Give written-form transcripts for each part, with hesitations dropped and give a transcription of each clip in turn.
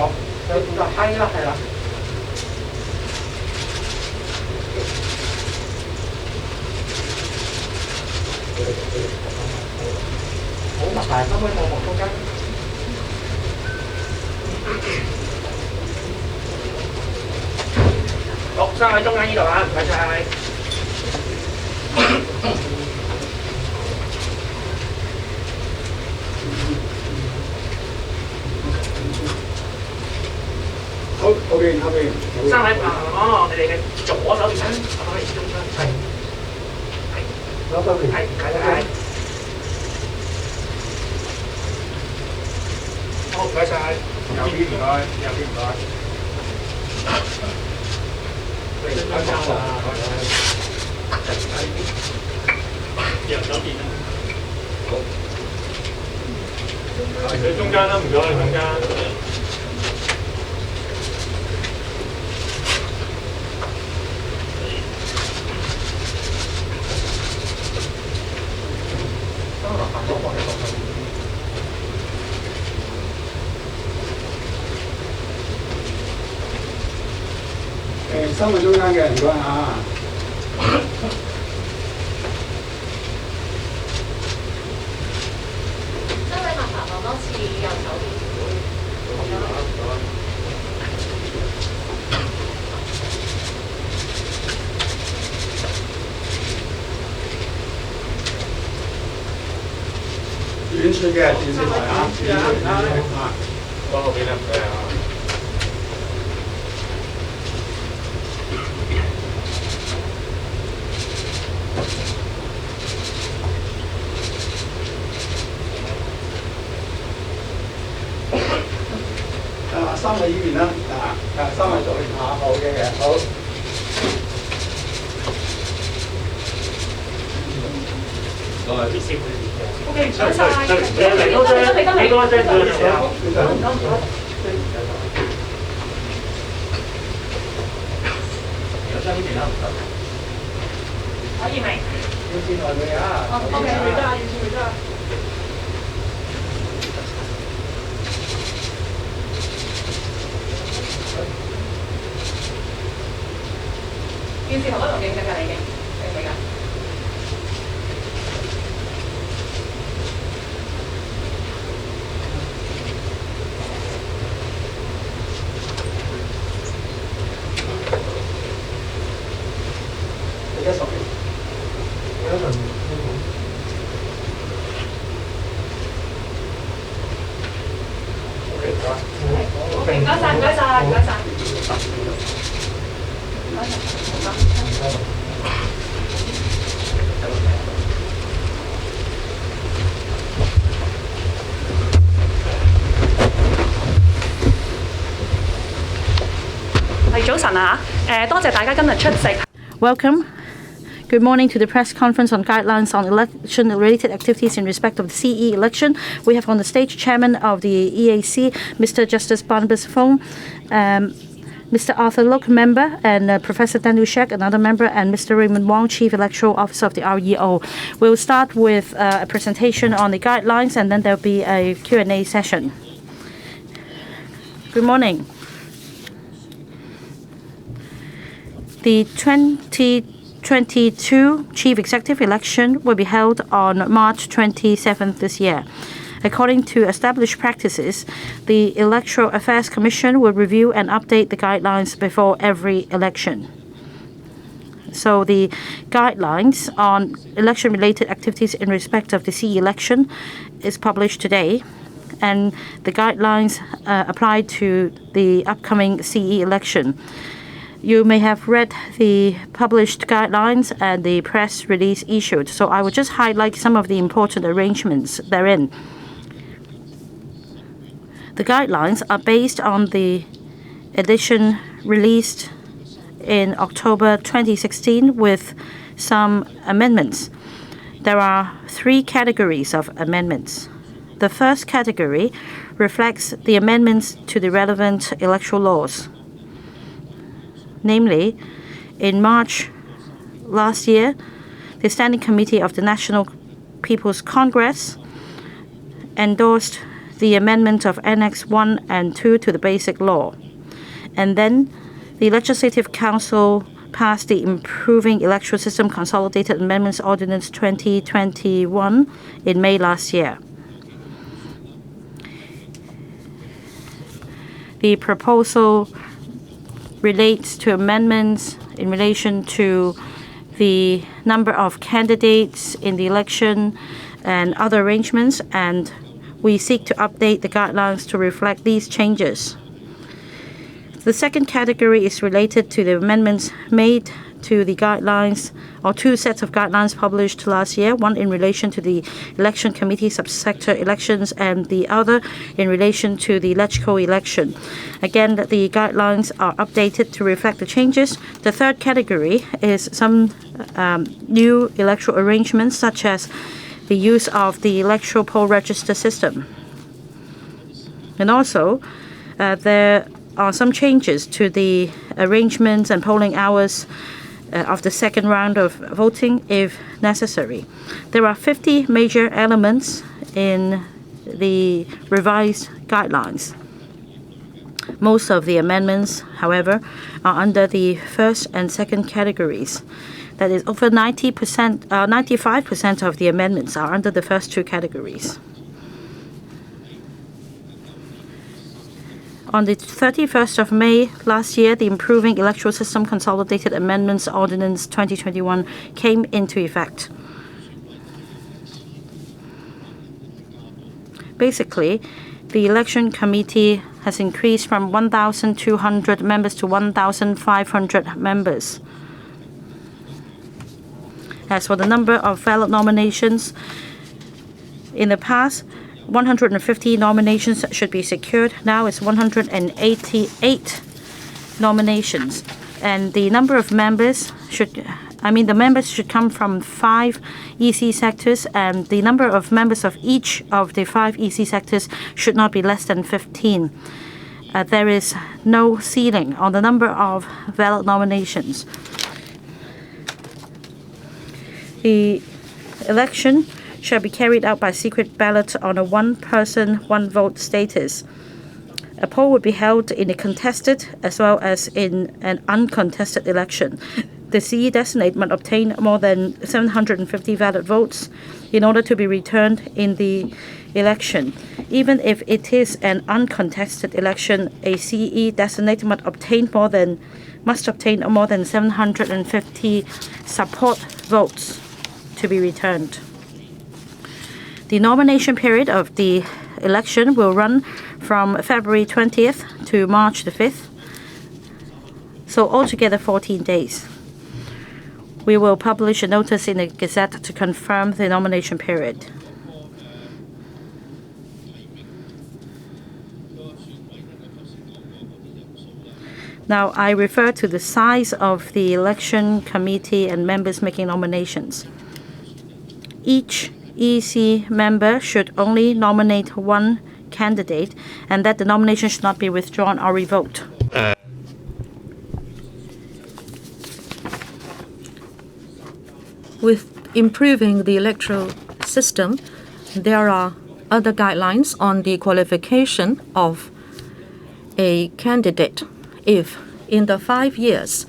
好，係啦係啦。好，麻煩可唔可以望中間？好，生喺中間呢度啊，唔該晒。好，後邊。生喺你哋嘅左手邊，放喺中間。係。左手邊。係，係。好，唔該晒。右邊唔該。右手邊啊。好。喺中間啦，唔該，中間。收喺中間嘅，唔該嚇。收位麻煩望多次右手邊。遠處嘅電視台啊，嗰後邊啦，唔該啊。三喺呢邊啦，三喺左邊下，好嘅，好。OK， 唔該晒。你嗰張，你嗰張佢嘅時候。有張呢邊啦，唔該。可以未？要轉台佢啊。OK，要得。電視台嗰度影緊㗎，你影唔影㗎？你而家10秒，OK，唔該晒，唔該晒，唔該晒。早晨啊，多謝大家今日出席。Welcome. Good morning to the press conference on guidelines on election-related activities in respect of the CE election. We have on the stage Chairman of the EAC, Mr. Justice Barnabas Fong, Mr. Arthur Look, member, and Professor Daniel Shek, another member, and Mr. Raymond Wong, Chief Electoral Officer of the REO. We'll start with a presentation on the guidelines, and then there'll be a Q&A session. Good morning. The 2022 Chief Executive election will be held on March 27th this year. According to established practices, the Electoral Affairs Commission will review and update the guidelines before every election. So the guidelines on election-related activities in respect of the CE election is published today, and the guidelines apply to the upcoming CE election. You may have read the published guidelines and the press release issued, so I will just highlight some of the important arrangements therein. The guidelines are based on the edition released in October 2016 with some amendments. There are 3 categories of amendments. The first category reflects the amendments to the relevant electoral laws. Namely, in March last year, the Standing Committee of the National People's Congress endorsed the amendment of Annex 1 and 2 to the Basic Law. And then the Legislative Council passed the Improving Electoral System Consolidated Amendments Ordinance 2021 in May last year. The proposal relates to amendments in relation to the number of candidates in the election and other arrangements, and we seek to update the guidelines to reflect these changes. The second category is related to the amendments made to the guidelines, or two sets of guidelines published last year, one in relation to the Election Committee subsector elections and the other in relation to the electoral election. Again, the guidelines are updated to reflect the changes. The third category is some new electoral arrangements, such as the use of the electoral poll register system. And also, there are some changes to the arrangements and polling hours of the second round of voting if necessary. There are 50 major elements in the revised guidelines. Most of the amendments, however, are under the first and second categories. That is, over 95% of the amendments are under the first two categories. On the 31st of May last year, the Improving Electoral System Consolidated Amendments Ordinance 2021 came into effect. Basically, the Election Committee has increased from 1,200 members to 1,500 members. As for the number of valid nominations, in the past, 150 nominations should be secured. Now it's 188 nominations. And the number of members should come from 5 EC sectors, and the number of members of each of the 5 EC sectors should not be less than 15. There is no ceiling on the number of valid nominations. The election shall be carried out by secret ballot on a one-person, one-vote status. A poll would be held in a contested as well as in an uncontested election. The CE designate must obtain more than 750 valid votes in order to be returned in the election. Even if it is an uncontested election, a CE designate must obtain more than 750 support votes to be returned. The nomination period of the election will run from February 20th to March the 5th, so altogether 14 days. We will publish a notice in the Gazette to confirm the nomination period. Now, I refer to the size of the election committee and members making nominations. Each EC member should only nominate one candidate, and that the nomination should not be withdrawn or revoked. With improving the electoral system, there are other guidelines on the qualification of a candidate. If in the 5 years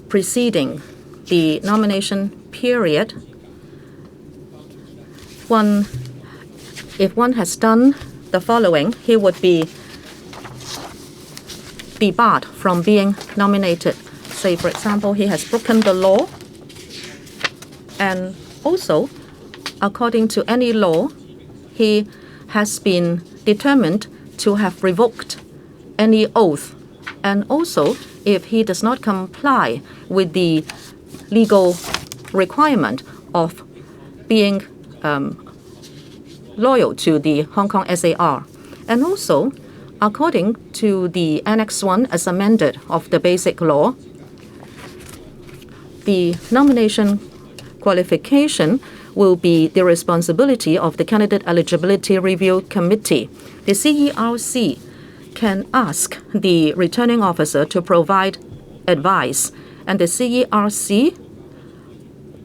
preceding the nomination period, if one has done the following, he would be barred from being nominated. Say, for example, he has broken the law, and also, according to any law, he has been determined to have revoked any oath. And also, if he does not comply with the legal requirement of being loyal to the Hong Kong SAR. And also, according to the Annex 1 as amended of the Basic Law, the nomination qualification will be the responsibility of the Candidate Eligibility Review Committee. The CERC can ask the returning officer to provide advice, and the CERC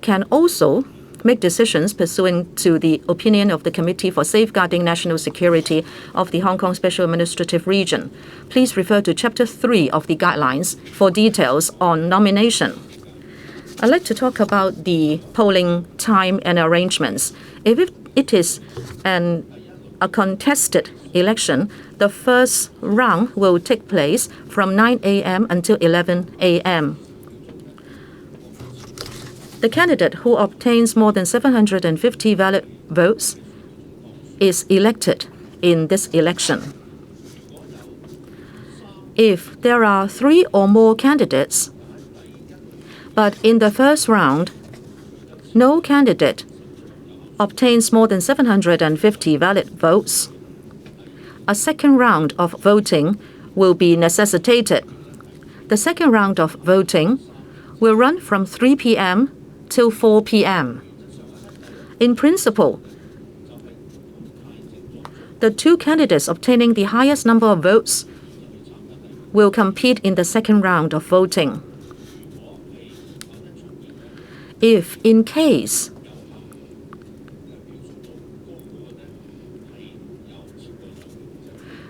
can also make decisions pursuant to the opinion of the Committee for Safeguarding National Security of the Hong Kong Special Administrative Region. Please refer to Chapter 3 of the guidelines for details on nomination. I'd like to talk about the polling time and arrangements. If it is a contested election, the first round will take place from 9 a.m. until 11 a.m. The candidate who obtains more than 750 valid votes is elected in this election. If there are 3 or more candidates, but in the first round, no candidate obtains more than 750 valid votes, a second round of voting will be necessitated. The second round of voting will run from 3 p.m. till 4 p.m. In principle, the 2 candidates obtaining the highest number of votes will compete in the second round of voting. If in case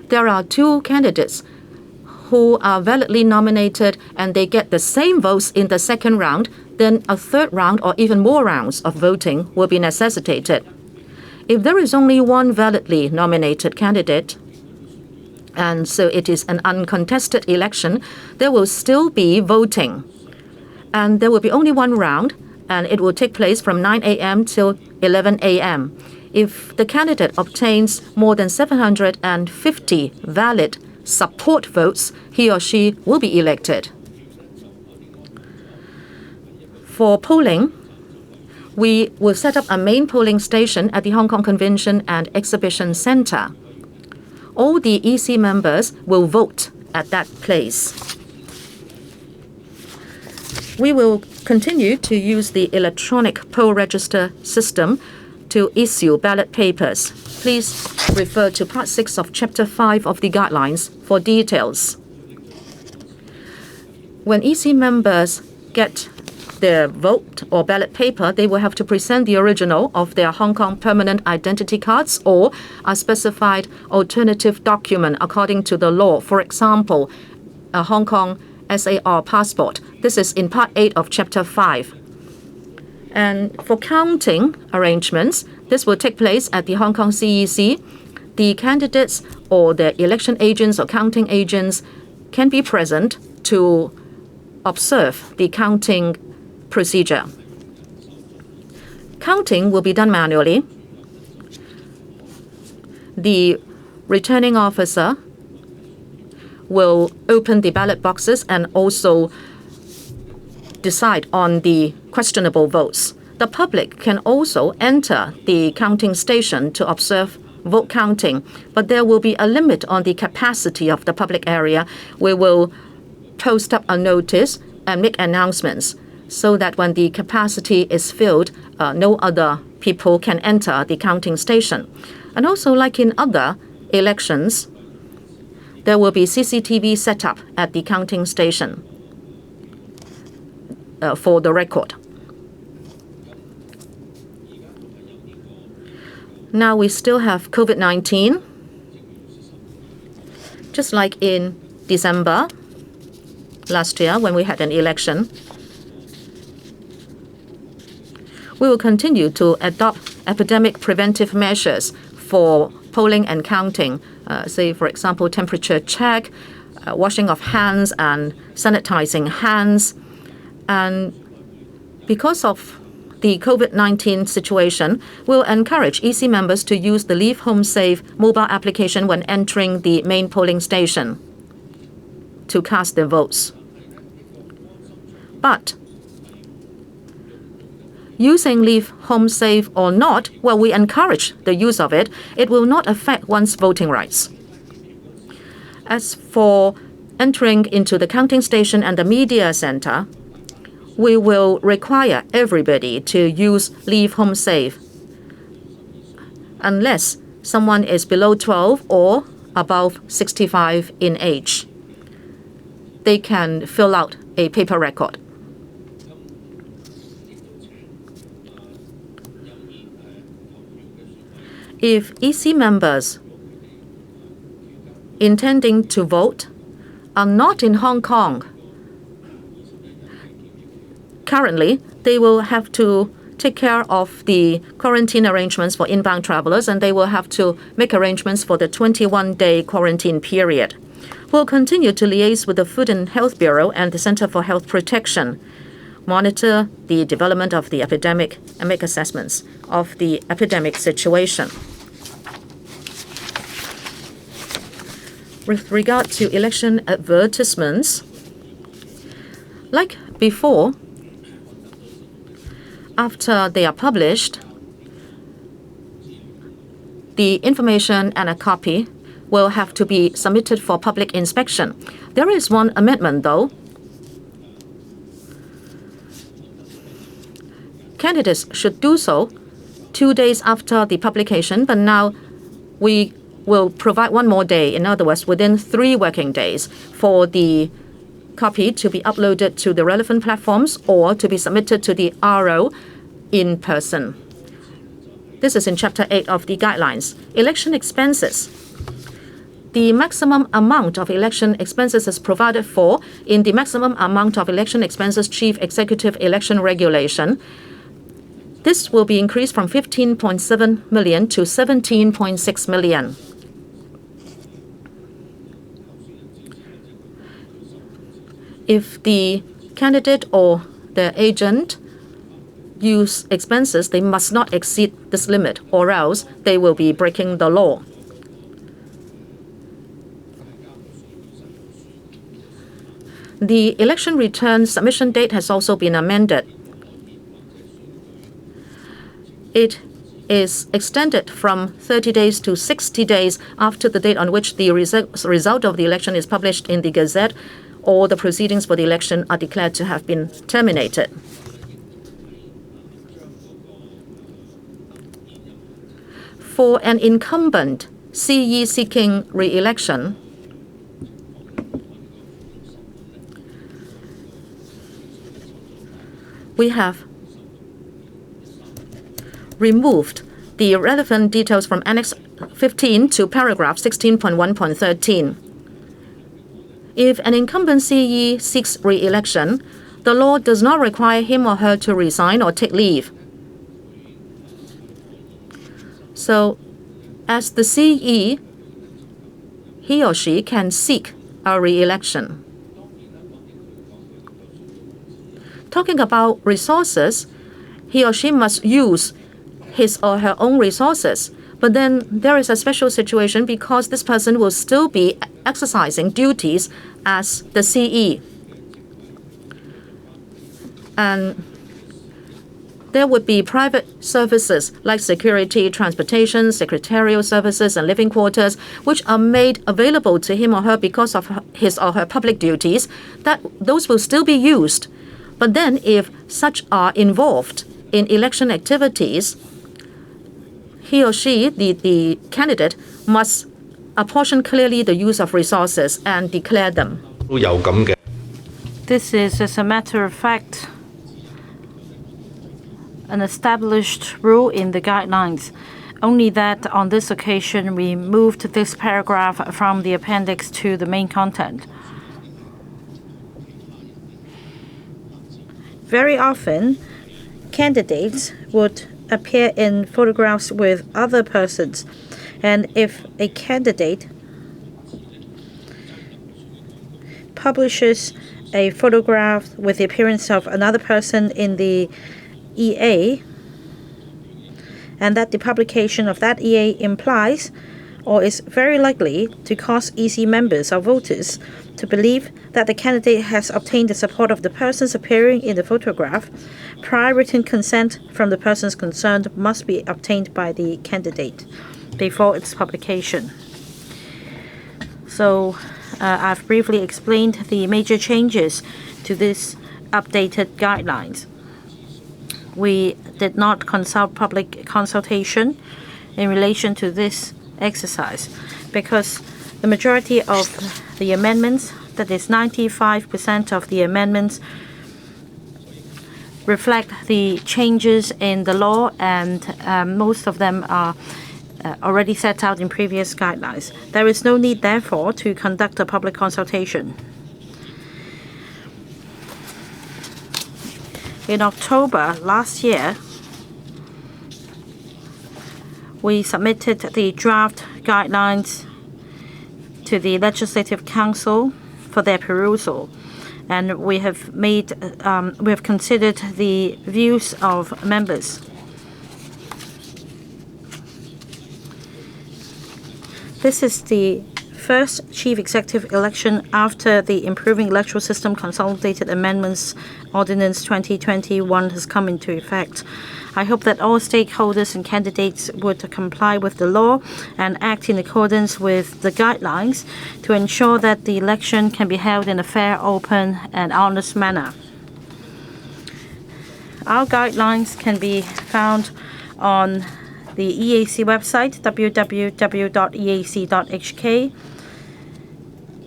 there are 2 candidates who are validly nominated and they get the same votes in the second round, then a third round or even more rounds of voting will be necessitated. If there is only 1 validly nominated candidate, and so it is an uncontested election, there will still be voting. And there will be only 1 round, and it will take place from 9 a.m. till 11 a.m. If the candidate obtains more than 750 valid support votes, he or she will be elected. For polling, we will set up a main polling station at the Hong Kong Convention and Exhibition Centre. All the EC members will vote at that place. We will continue to use the electronic poll register system to issue ballot papers. Please refer to Part 6 of Chapter 5 of the guidelines for details. When EC members get their vote or ballot paper, they will have to present the original of their Hong Kong permanent identity cards or a specified alternative document according to the law. For example, a Hong Kong SAR passport. This is in Part 8 of Chapter 5. And for counting arrangements, this will take place at the Hong Kong CEC. The candidates or the election agents or counting agents can be present to observe the counting procedure. Counting will be done manually. The returning officer will open the ballot boxes and also decide on the questionable votes. The public can also enter the counting station to observe vote counting, but there will be a limit on the capacity of the public area. We will post up a notice and make announcements so that when the capacity is filled, no other people can enter the counting station. And also, like in other elections, there will be CCTV set up at the counting station for the record. Now we still have COVID-19. Just like in December last year when we had an election, we will continue to adopt epidemic preventive measures for polling and counting. Say, for example, temperature check, washing of hands and sanitizing hands. And because of the COVID-19 situation, we'll encourage EC members to use the Leave Home Safe mobile application when entering the main polling station to cast their votes. But using Leave Home Safe or not, well, we encourage the use of it. It will not affect one's voting rights. As for entering into the counting station and the media center, we will require everybody to use Leave Home Safe unless someone is below 12 or above 65 in age. They can fill out a paper record. If EC members intending to vote are not in Hong Kong, currently they will have to take care of the quarantine arrangements for inbound travelers, and they will have to make arrangements for the 21-day quarantine period. We'll continue to liaise with the Food and Health Bureau and the Center for Health Protection, monitor the development of the epidemic, and make assessments of the epidemic situation. With regard to election advertisements, like before, after they are published, the information and a copy will have to be submitted for public inspection. There is one amendment, though. Candidates should do so 2 days after the publication, but now we will provide one more day, in other words, within 3 working days, for the copy to be uploaded to the relevant platforms or to be submitted to the RO in person. This is in Chapter 8 of the guidelines. Election expenses. The maximum amount of election expenses is provided for in the maximum amount of election expenses Chief Executive Election Regulation. This will be increased from 15.7 million to 17.6 million. If the candidate or the agent use expenses, they must not exceed this limit, or else they will be breaking the law. The election return submission date has also been amended. It is extended from 30 days to 60 days after the date on which the result of the election is published in the Gazette, or the proceedings for the election are declared to have been terminated. For an incumbent CE seeking re-election, we have removed the relevant details from Annex 15 to paragraph 16.1.13. If an incumbent CE seeks re-election, the law does not require him or her to resign or take leave. So, as the CE, he or she can seek a re-election. Talking about resources, he or she must use his or her own resources. But then there is a special situation because this person will still be exercising duties as the CE. And there would be private services like security, transportation, secretarial services, and living quarters, which are made available to him or her because of his or her public duties, that those will still be used. But then if such are involved in election activities, he or she, the candidate, must apportion clearly the use of resources and declare them. This is, as a matter of fact, an established rule in the guidelines. Only that on this occasion we moved this paragraph from the appendix to the main content. Very often, candidates would appear in photographs with other persons, and if a candidate publishes a photograph with the appearance of another person in the EA, and that the publication of that EA implies or is very likely to cause EC members or voters to believe that the candidate has obtained the support of the persons appearing in the photograph, prior written consent from the persons concerned must be obtained by the candidate before its publication. So I've briefly explained the major changes to this updated guidelines. We did not consult public consultation in relation to this exercise because the majority of the amendments, that is 95% of the amendments, reflect the changes in the law, and most of them are already set out in previous guidelines. There is no need, therefore, to conduct a public consultation. In October last year, we submitted the draft guidelines to the Legislative Council for their perusal, and we have considered the views of members. This is the first chief executive election after the Improving Electoral System Consolidated Amendments Ordinance 2021 has come into effect. I hope that all stakeholders and candidates would comply with the law and act in accordance with the guidelines to ensure that the election can be held in a fair, open, and honest manner. Our guidelines can be found on the EAC website, www.eac.hk,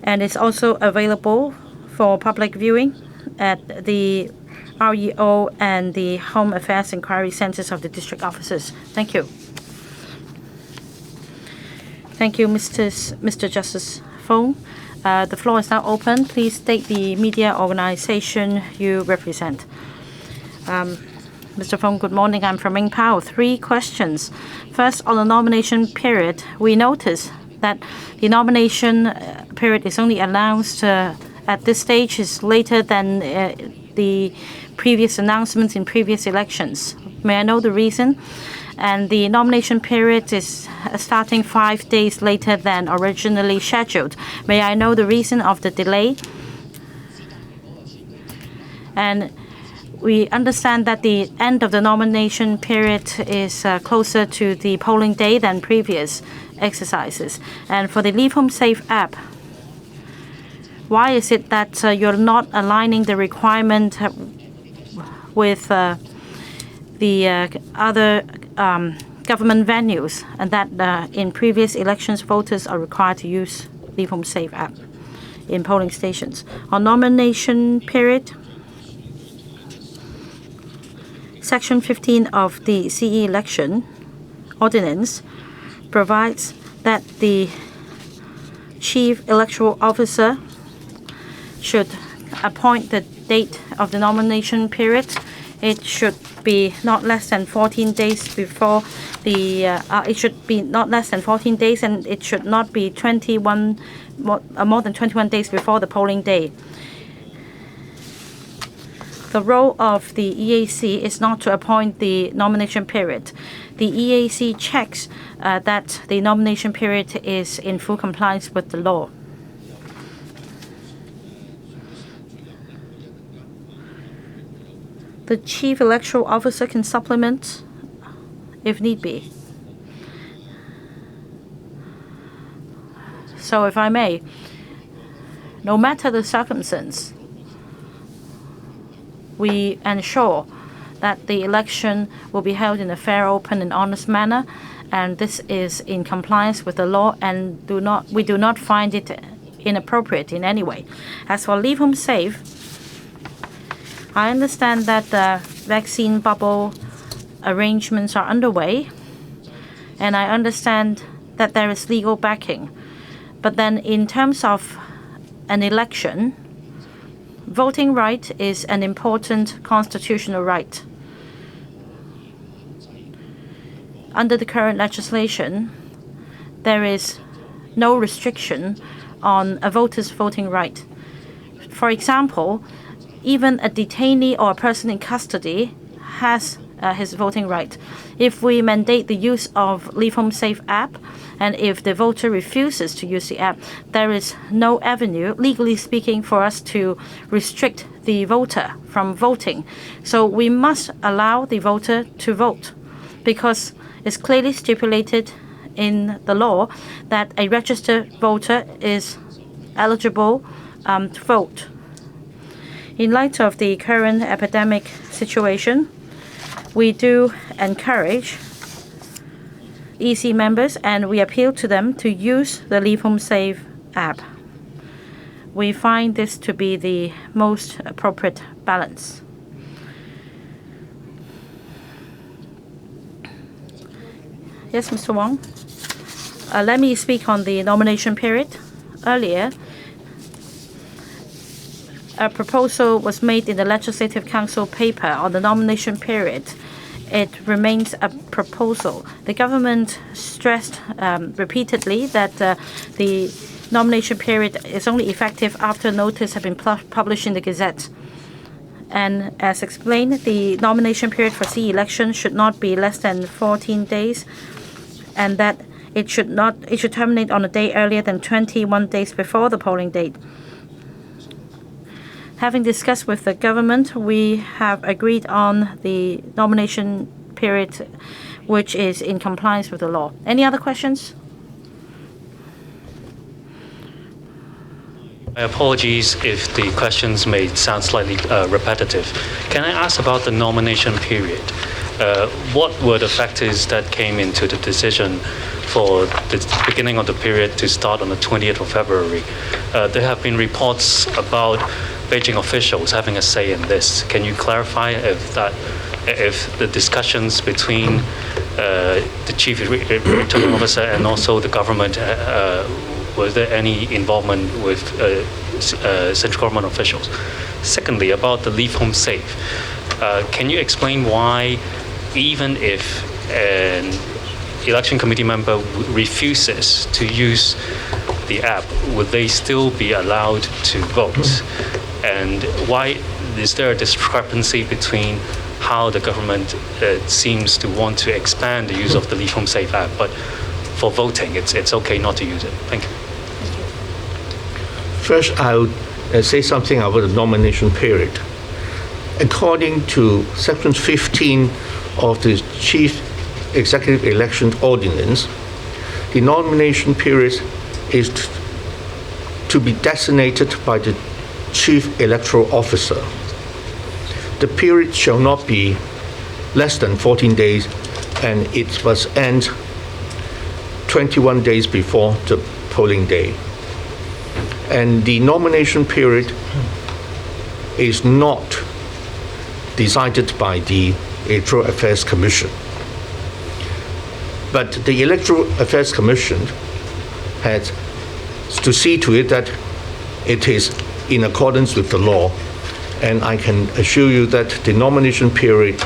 and it's also available for public viewing at the REO and the Home Affairs Inquiry Centers of the district offices. Thank you. Thank you, Mr. Justice Fong. The floor is now open. Please state the media organization you represent. Mr. Fong, good morning. I'm from Ming Pao. 3 questions. First, on the nomination period, we notice that the nomination period is only announced at this stage is later than the previous announcements in previous elections. May I know the reason? And the nomination period is starting 5 days later than originally scheduled. May I know the reason of the delay? And we understand that the end of the nomination period is closer to the polling day than previous exercises. And for the Leave Home Safe app, why is it that you're not aligning the requirement with the other government venues, and that in previous elections, voters are required to use Leave Home Safe app in polling stations? On nomination period, Section 15 of the CE election ordinance provides that the Chief Electoral Officer should appoint the date of the nomination period. It should be not less than 14 days before the. It should be not less than 14 days, and it should not be more than 21 days before the polling day. The role of the EAC is not to appoint the nomination period. The EAC checks that the nomination period is in full compliance with the law. The Chief Electoral Officer can supplement if need be. So if I may, no matter the circumstance, we ensure that the election will be held in a fair, open, and honest manner, and this is in compliance with the law, and we do not find it inappropriate in any way. As for Leave Home Safe, I understand that the vaccine bubble arrangements are underway, and I understand that there is legal backing. But then in terms of an election, voting right is an important constitutional right. Under the current legislation, there is no restriction on a voter's voting right. For example, even a detainee or a person in custody has his voting right. If we mandate the use of Leave Home Safe app, and if the voter refuses to use the app, there is no avenue, legally speaking, for us to restrict the voter from voting. So we must allow the voter to vote, because it's clearly stipulated in the law that a registered voter is eligible to vote. In light of the current epidemic situation, we do encourage EC members, and we appeal to them to use the Leave Home Safe app. We find this to be the most appropriate balance. Yes, Mr. Wong. Let me speak on the nomination period. Earlier, a proposal was made in the Legislative Council paper on the nomination period. It remains a proposal. The government stressed repeatedly that the nomination period is only effective after notice has been published in the Gazette. And as explained, the nomination period for CE election should not be less than 14 days, and that it should terminate on a day earlier than 21 days before the polling date. Having discussed with the government, we have agreed on the nomination period, which is in compliance with the law. Any other questions? My apologies if the questions may sound slightly repetitive. Can I ask about the nomination period? What were the factors that came into the decision for the beginning of the period to start on the 20th of February? There have been reports about Beijing officials having a say in this. Can you clarify if the discussions between the chief returning officer and also the government, was there any involvement with central government officials? Secondly, about the Leave Home Safe, can you explain why, even if an election committee member refuses to use the app, would they still be allowed to vote? And why is there a discrepancy between how the government seems to want to expand the use of the Leave Home Safe app, but for voting, it's okay not to use it? Thank you. First, I'll say something about the nomination period. According to Section 15 of the Chief Executive Election Ordinance, the nomination period is to be designated by the Chief Electoral Officer. The period shall not be less than 14 days, and it must end 21 days before the polling day. And the nomination period is not decided by the Electoral Affairs Commission. But the Electoral Affairs Commission has to see to it that it is in accordance with the law. And I can assure you that the nomination period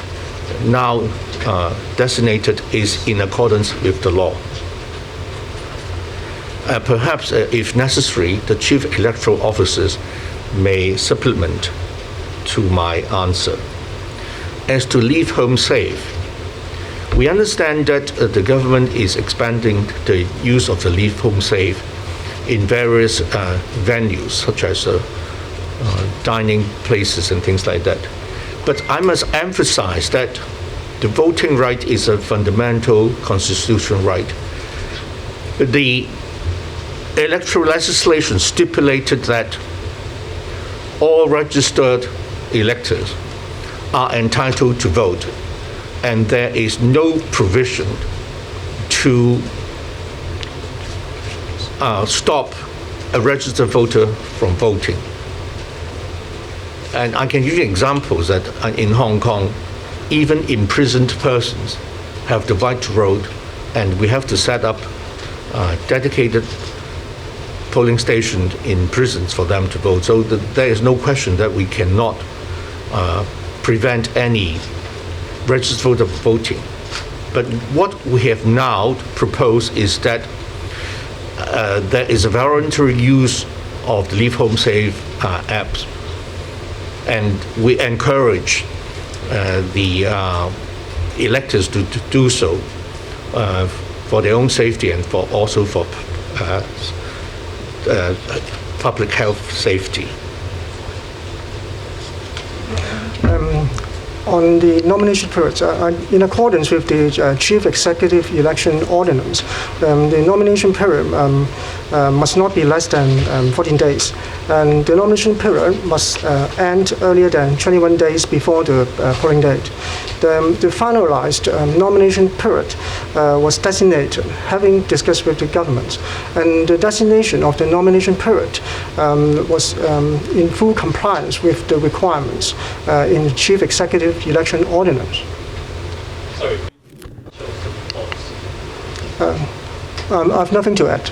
now designated is in accordance with the law. Perhaps, if necessary, the chief electoral officers may supplement to my answer. As to Leave Home Safe, we understand that the government is expanding the use of the Leave Home Safe in various venues, such as dining places and things like that. But I must emphasize that the voting right is a fundamental constitutional right. The electoral legislation stipulated that all registered electors are entitled to vote, and there is no provision to stop a registered voter from voting. And I can give you examples that in Hong Kong, even imprisoned persons have the right to vote, and we have to set up dedicated polling stations in prisons for them to vote. So there is no question that we cannot prevent any registered voter voting. But what we have now proposed is that there is a voluntary use of the Leave Home Safe apps, and we encourage the electors to do so for their own safety and also for public health safety. On the nomination period, in accordance with the Chief Executive Election Ordinance, the nomination period must not be less than 14 days, and the nomination period must end earlier than 21 days before the polling date. The finalized nomination period was designated, having discussed with the government, and the designation of the nomination period was in full compliance with the requirements in the Chief Executive Election Ordinance. Sorry. I've nothing to add.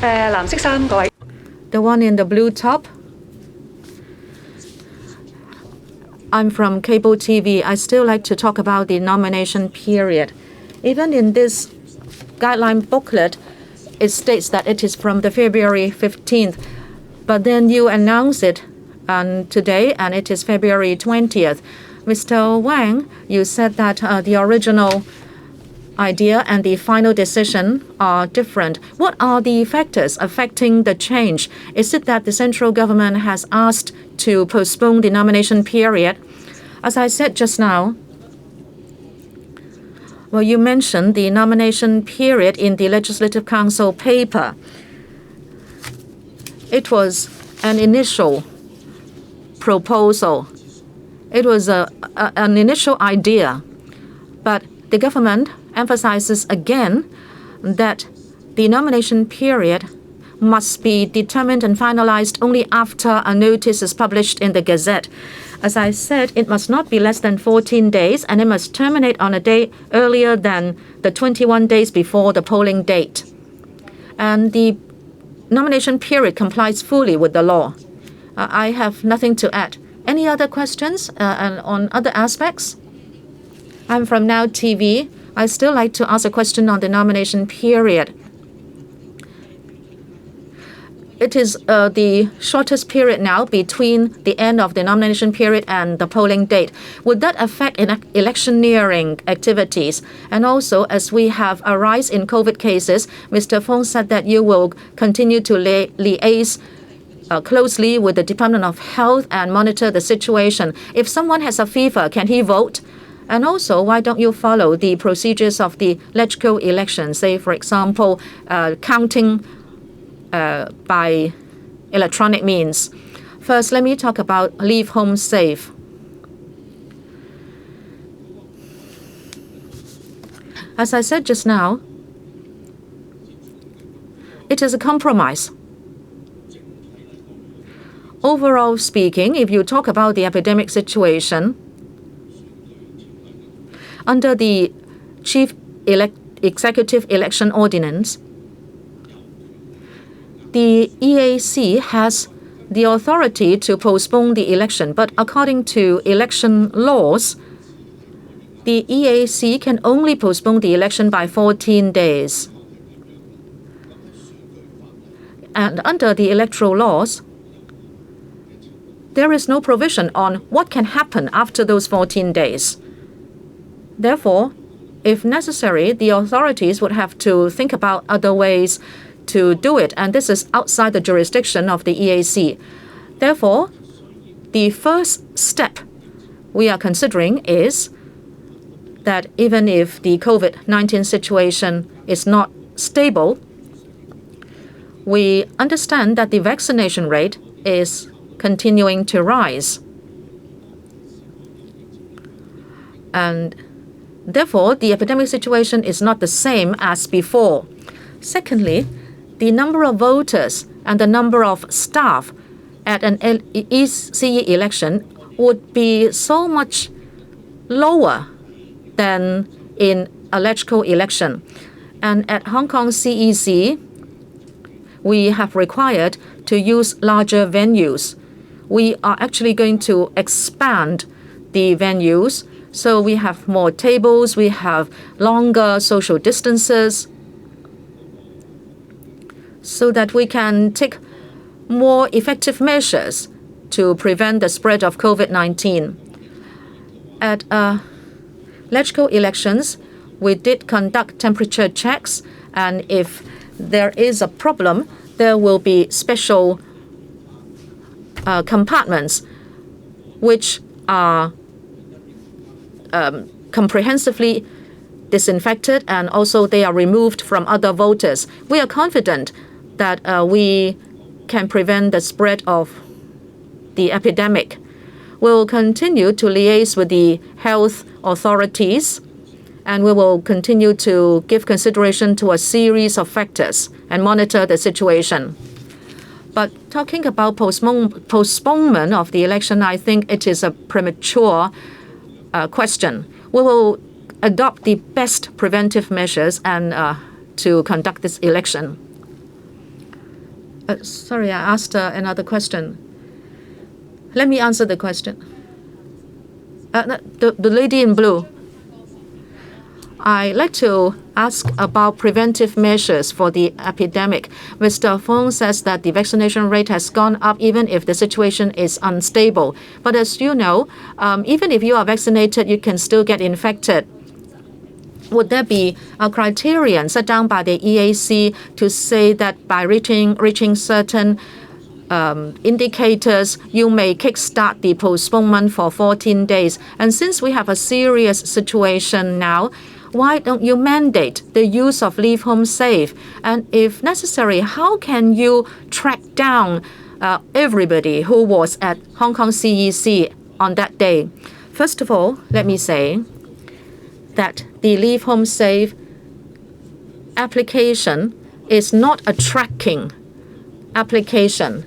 藍色衫嗰位。 The one in the blue top. I'm from cable TV. I still like to talk about the nomination period. Even in this guideline booklet, it states that it is from the February 15th. But then you announce it today, and it is February 20th. Mr. Wang, you said that the original idea and the final decision are different. What are the factors affecting the change? Is it that the central government has asked to postpone the nomination period? As I said just now, well, you mentioned the nomination period in the Legislative Council paper. It was an initial proposal. It was an initial idea, but the government emphasizes again that the nomination period must be determined and finalized only after a notice is published in the Gazette. As I said, it must not be less than 14 days, and it must terminate on a day earlier than the 21 days before the polling date. And the nomination period complies fully with the law. I have nothing to add. Any other questions on other aspects? I'm from Now TV. I still like to ask a question on the nomination period. It is the shortest period now between the end of the nomination period and the polling date. Would that affect electioneering activities? And also, as we have a rise in COVID cases, Mr. Fong said that you will continue to liaise closely with the Department of Health and monitor the situation. If someone has a fever, can he vote? And also, why don't you follow the procedures of the electoral elections, say, for example, counting by electronic means? First, let me talk about leave home safe. As I said just now, it is a compromise. Overall speaking, if you talk about the epidemic situation, under the Chief Executive Election Ordinance, the EAC has the authority to postpone the election. But according to election laws, the EAC can only postpone the election by 14 days. And under the electoral laws, there is no provision on what can happen after those 14 days. Therefore, if necessary, the authorities would have to think about other ways to do it, and this is outside the jurisdiction of the EAC. Therefore, the first step we are considering is that even if the COVID-19 situation is not stable, we understand that the vaccination rate is continuing to rise. And therefore, the epidemic situation is not the same as before. Secondly, the number of voters and the number of staff at an EC election would be so much lower than in a electoral election. And at Hong Kong CEC, we have required to use larger venues. We are actually going to expand the venues. So we have more tables, we have longer social distances, so that we can take more effective measures to prevent the spread of COVID-19. At electoral elections, we did conduct temperature checks, and if there is a problem, there will be special compartments which are comprehensively disinfected, and also they are removed from other voters. We are confident that we can prevent the spread of the epidemic. We'll continue to liaise with the health authorities, and we will continue to give consideration to a series of factors and monitor the situation. But talking about postponement of the election, I think it is a premature question. We will adopt the best preventive measures and to conduct this election. Sorry, I asked another question. Let me answer the question. The lady in blue. I'd like to ask about preventive measures for the epidemic. Mr. Fong says that the vaccination rate has gone up even if the situation is unstable. But as you know, even if you are vaccinated, you can still get infected. Would there be a criterion set down by the EAC to say that by reaching certain indicators, you may kickstart the postponement for 14 days? And since we have a serious situation now, why don't you mandate the use of Leave Home Safe? And if necessary, how can you track down everybody who was at Hong Kong CEC on that day? First of all, let me say that the Leave Home Safe application is not a tracking application.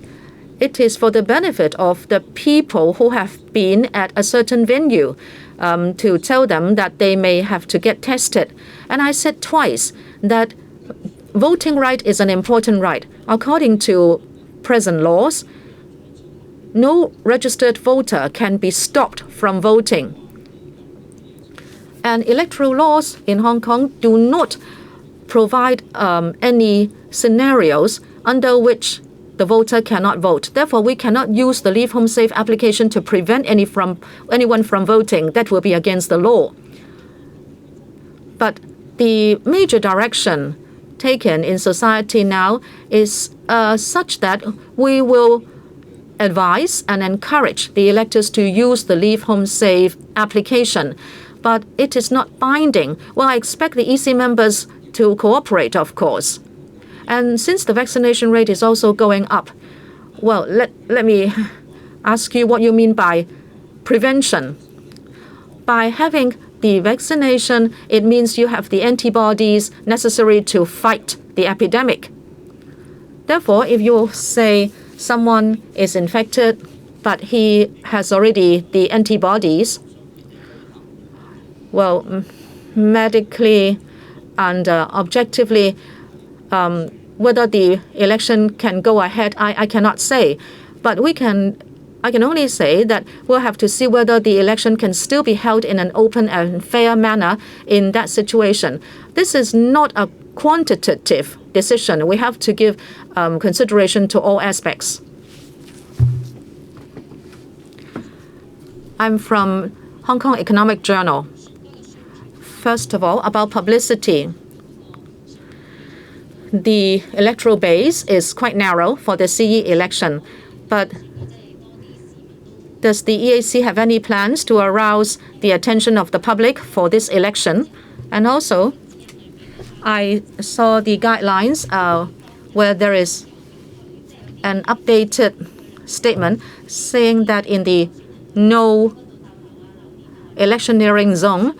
It is for the benefit of the people who have been at a certain venue, to tell them that they may have to get tested. And I said twice that voting right is an important right. According to present laws, no registered voter can be stopped from voting. And electoral laws in Hong Kong do not provide any scenarios under which the voter cannot vote. Therefore, we cannot use the Leave Home Safe application to prevent anyone from voting. That will be against the law. But the major direction taken in society now is such that we will advise and encourage the electors to use the Leave Home Safe application. But it is not binding. Well, I expect the EC members to cooperate, of course. And since the vaccination rate is also going up, well, let me ask you what you mean by prevention. By having the vaccination, it means you have the antibodies necessary to fight the epidemic. Therefore, if you say someone is infected, but he has already the antibodies, well, medically and objectively, whether the election can go ahead, I cannot say. But I can only say that we'll have to see whether the election can still be held in an open and fair manner in that situation. This is not a quantitative decision. We have to give consideration to all aspects. I'm from Hong Kong Economic Journal. First of all, about publicity. The electoral base is quite narrow for the CE election, but does the EAC have any plans to arouse the attention of the public for this election? And also, I saw the guidelines where there is an updated statement saying that in the no electioneering zone,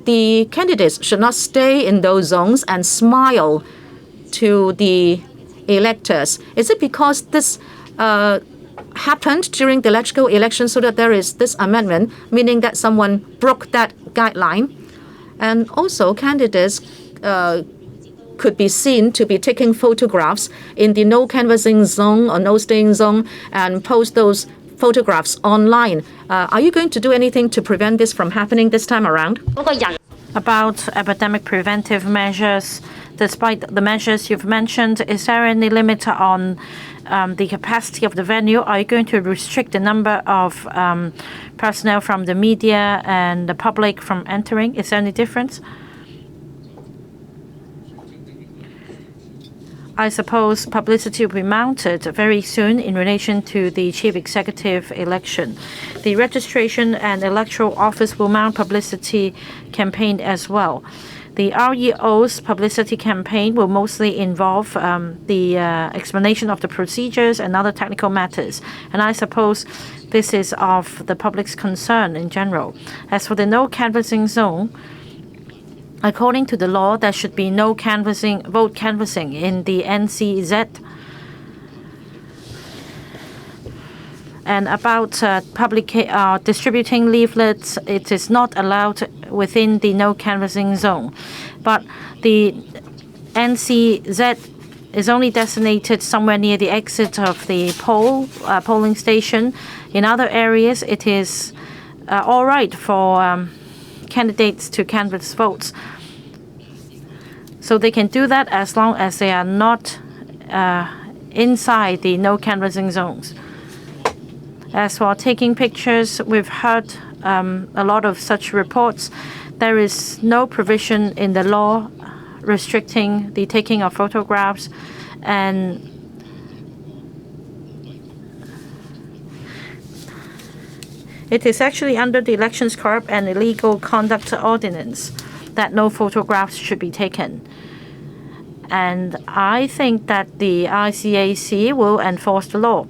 the candidates should not stay in those zones and smile to the electors. Is it because this happened during the electoral election so that there is this amendment, meaning that someone broke that guideline? And also, candidates could be seen to be taking photographs in the no canvassing zone or no staying zone and post those photographs online. Are you going to do anything to prevent this from happening this time around? About epidemic preventive measures, despite the measures you've mentioned, is there any limit on the capacity of the venue? Are you going to restrict the number of personnel from the media and the public from entering? Is there any difference? I suppose publicity will be mounted very soon in relation to the chief executive election. The registration and electoral office will mount publicity campaign as well. The REO's publicity campaign will mostly involve the explanation of the procedures and other technical matters. And I suppose this is of the public's concern in general. As for the no canvassing zone, according to the law, there should be no vote canvassing in the NCZ. And about distributing leaflets, it is not allowed within the no canvassing zone. But the NCZ is only designated somewhere near the exit of the polling station. In other areas, it is all right for candidates to canvass votes. So they can do that as long as they are not inside the no canvassing zones. As for taking pictures, we've heard a lot of such reports. There is no provision in the law restricting the taking of photographs, and it is actually under the Elections Corrupt and Illegal Conduct Ordinance that no photographs should be taken. And I think that the ICAC will enforce the law.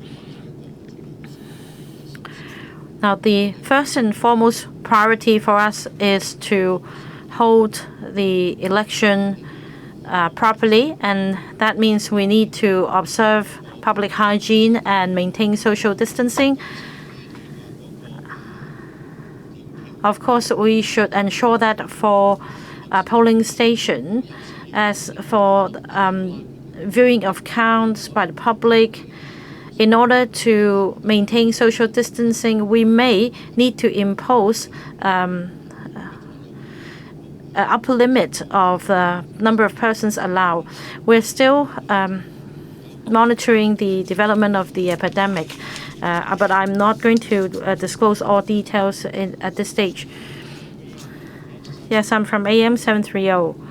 Now, the first and foremost priority for us is to hold the election properly, and that means we need to observe public hygiene and maintain social distancing. Of course, we should ensure that for a polling station, as for viewing of counts by the public, in order to maintain social distancing, we may need to impose an upper limit of the number of persons allowed. We're still monitoring the development of the epidemic, but I'm not going to disclose all details at this stage. Yes, I'm from AM 730.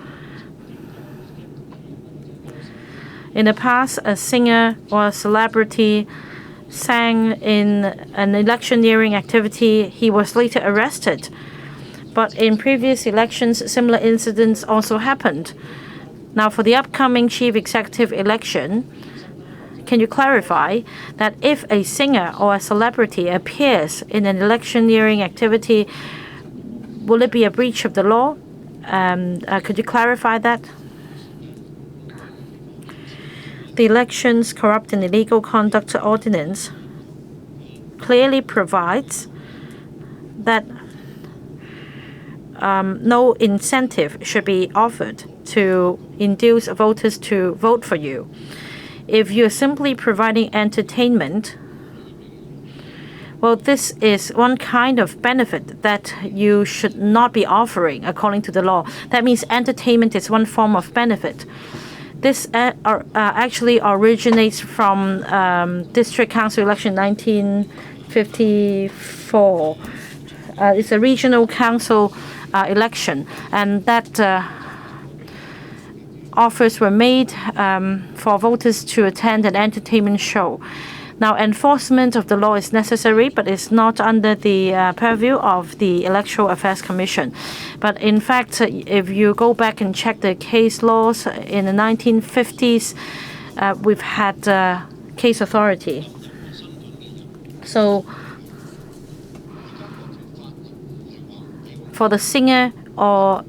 In the past, a singer or a celebrity sang in an electioneering activity. He was later arrested. But in previous elections, similar incidents also happened. Now, for the upcoming chief executive election, can you clarify that if a singer or a celebrity appears in an electioneering activity, will it be a breach of the law? Could you clarify that? The Elections Corrupt and Illegal Conduct Ordinance clearly provides that no incentive should be offered to induce voters to vote for you. If you're simply providing entertainment, well, this is one kind of benefit that you should not be offering according to the law. That means entertainment is one form of benefit. This actually originates from District Council election 1954. It's a regional council election, and that offers were made for voters to attend an entertainment show. Now, enforcement of the law is necessary, but it's not under the purview of the Electoral Affairs Commission. But in fact, if you go back and check the case laws in the 1950s, we've had case authority. So for the singer or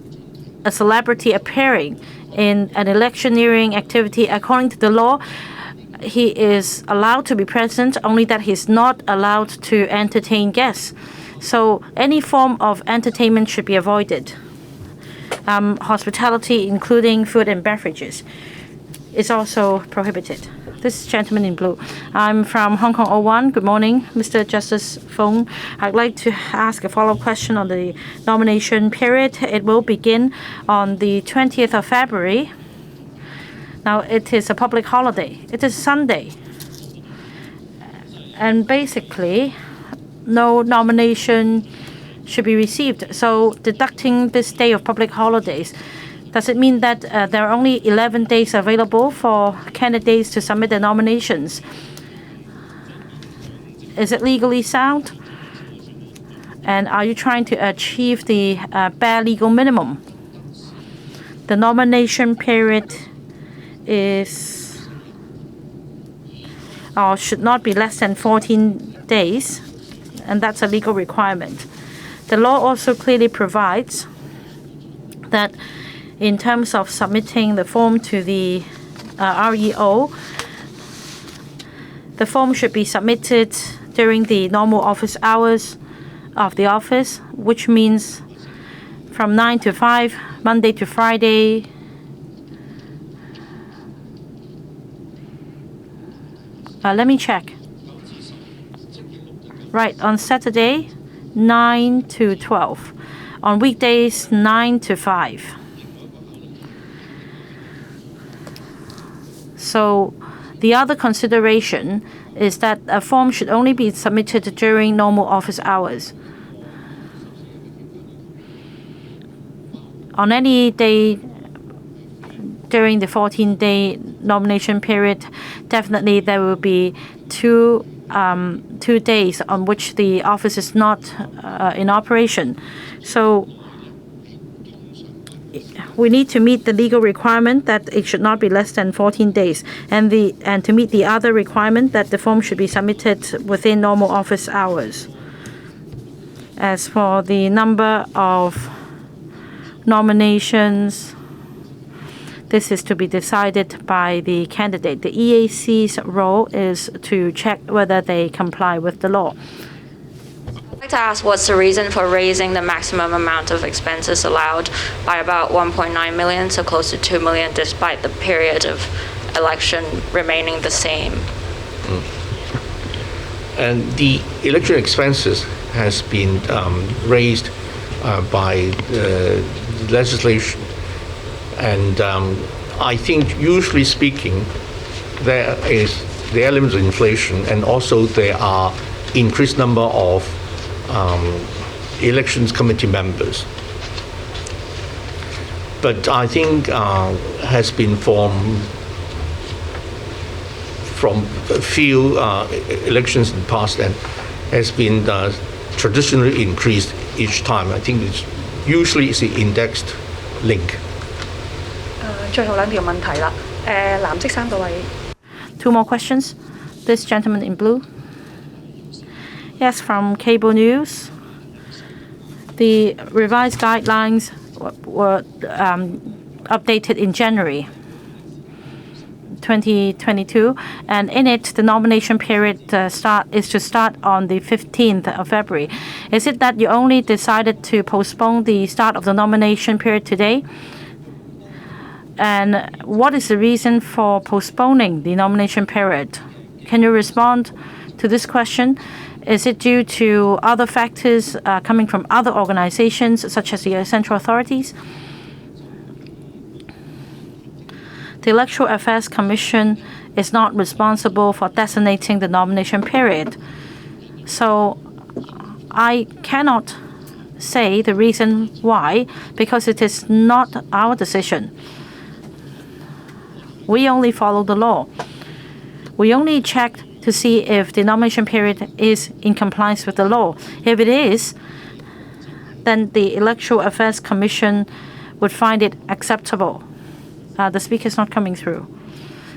a celebrity appearing in an electioneering activity, according to the law, he is allowed to be present, only that he's not allowed to entertain guests. So any form of entertainment should be avoided. Hospitality, including food and beverages, is also prohibited. This gentleman in blue. I'm from Hong Kong 01. Good morning, Mr. Justice Fong. I'd like to ask a follow-up question on the nomination period. It will begin on the 20th of February. Now, it is a public holiday. It is Sunday. And basically, no nomination should be received. So deducting this day of public holidays, does it mean that there are only 11 days available for candidates to submit their nominations? Is it legally sound? And are you trying to achieve the bare legal minimum? The nomination period should not be less than 14 days, and that's a legal requirement. The law also clearly provides that in terms of submitting the form to the REO, the form should be submitted during the normal office hours of the office, which means from 9 to 5, Monday to Friday. Let me check. Right, on Saturday, 9 to 12. On weekdays, 9 to 5. So the other consideration is that a form should only be submitted during normal office hours. On any day during the 14-day nomination period, definitely there will be two days on which the office is not in operation. So we need to meet the legal requirement that it should not be less than 14 days, and to meet the other requirement that the form should be submitted within normal office hours. As for the number of nominations, this is to be decided by the candidate. The EAC's role is to check whether they comply with the law. I'd like to ask what's the reason for raising the maximum amount of expenses allowed by about 1.9 million, so close to 2 million, despite the period of election remaining the same? And the election expenses has been raised by legislation. And I think, usually speaking, there is the element of inflation, and also there are increased number of elections committee members. But I think has been from a few elections in the past, and has been traditionally increased each time. I think it's usually the indexed link. 最後兩條問題啦。藍色衫嗰位。Two more questions. This gentleman in blue. Yes, from cable news. The revised guidelines were updated in January 2022, and in it, the nomination period is to start on the 15th of February. Is it that you only decided to postpone the start of the nomination period today? And what is the reason for postponing the nomination period? Can you respond to this question? Is it due to other factors coming from other organizations, such as the central authorities? The Electoral Affairs Commission is not responsible for designating the nomination period. So I cannot say the reason why, because it is not our decision. We only follow the law. We only checked to see if the nomination period is in compliance with the law. If it is, then the Electoral Affairs Commission would find it acceptable. The speaker is not coming through.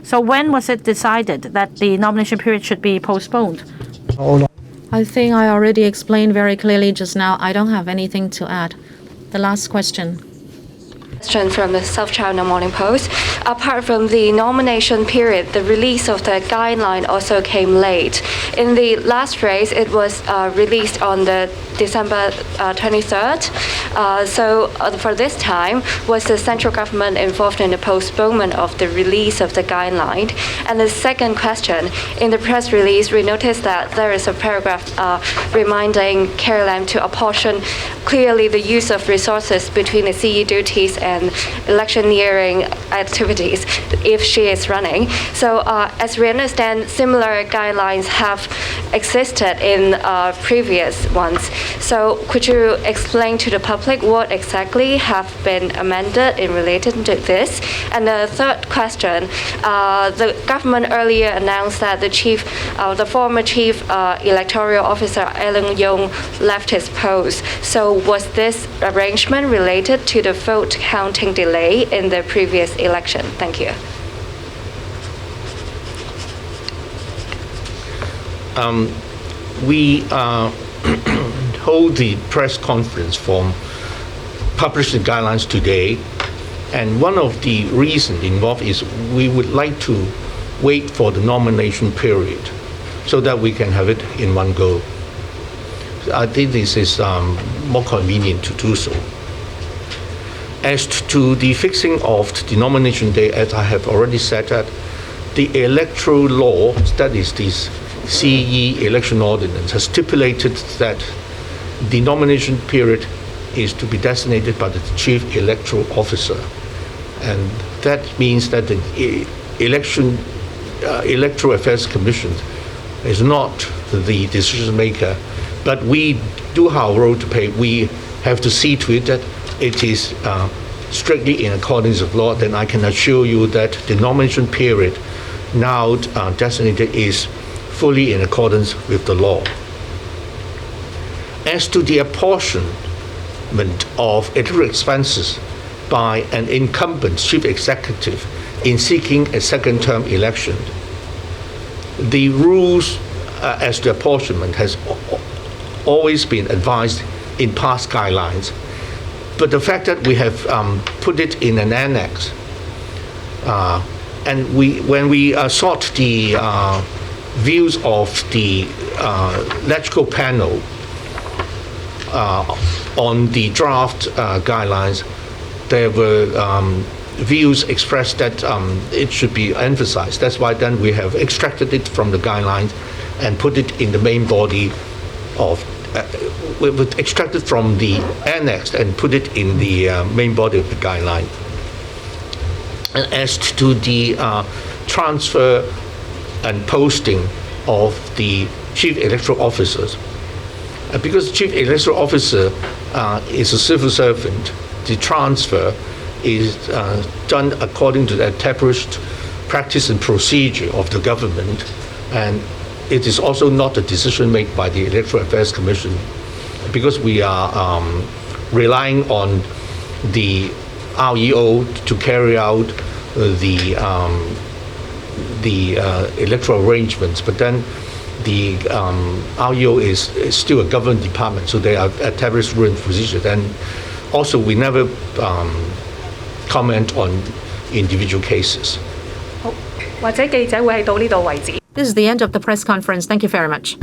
So when was it decided that the nomination period should be postponed? I think I already explained very clearly just now. I don't have anything to add. The last question. Question from the South China Morning Post. Apart from the nomination period, the release of the guideline also came late. In the last race, it was released on the December 23rd. So for this time, was the central government involved in the postponement of the release of the guideline? And the second question, in the press release, we noticed that there is a paragraph reminding Carrie Lam to apportion clearly the use of resources between the CE duties and electioneering activities if she is running. So as we understand, similar guidelines have existed in previous ones. So could you explain to the public what exactly have been amended in relation to this? And the third question, the government earlier announced that the former chief electoral officer Alan Yong left his post. So was this arrangement related to the vote counting delay in the previous election? Thank you. We hold the press conference for publishing guidelines today, and one of the reasons involved is we would like to wait for the nomination period so that we can have it in one go. I think this is more convenient to do so. As to the fixing of the nomination day, as I have already said, that the electoral law, that is this CE election ordinance, has stipulated that the nomination period is to be designated by the chief electoral officer, and that means that the Electoral Affairs Commission is not the decision maker, but we do have a role to play. We have to see to it that it is strictly in accordance with law. Then I can assure you that the nomination period now designated is fully in accordance with the law. As to the apportionment of electoral expenses by an incumbent chief executive in seeking a second term election, the rules as to apportionment has always been advised in past guidelines. But the fact that we have put it in an annex, and when we sought the views of the electoral panel on the draft guidelines, there were views expressed that it should be emphasized. That's why then we have extracted it from the guidelines and put it in the main body of we extracted from the annex and put it in the main body of the guideline. And as to the transfer and posting of the chief electoral officers, because the chief electoral officer is a civil servant, the transfer is done according to the established practice and procedure of the government, and it is also not a decision made by the Electoral Affairs Commission, because we are relying on the REO to carry out the electoral arrangements, but then the REO is still a government department, so they are established rules and procedures, and also we never comment on individual cases. 好，或者記者會係到呢度為止。This is the end of the press conference. Thank you very much.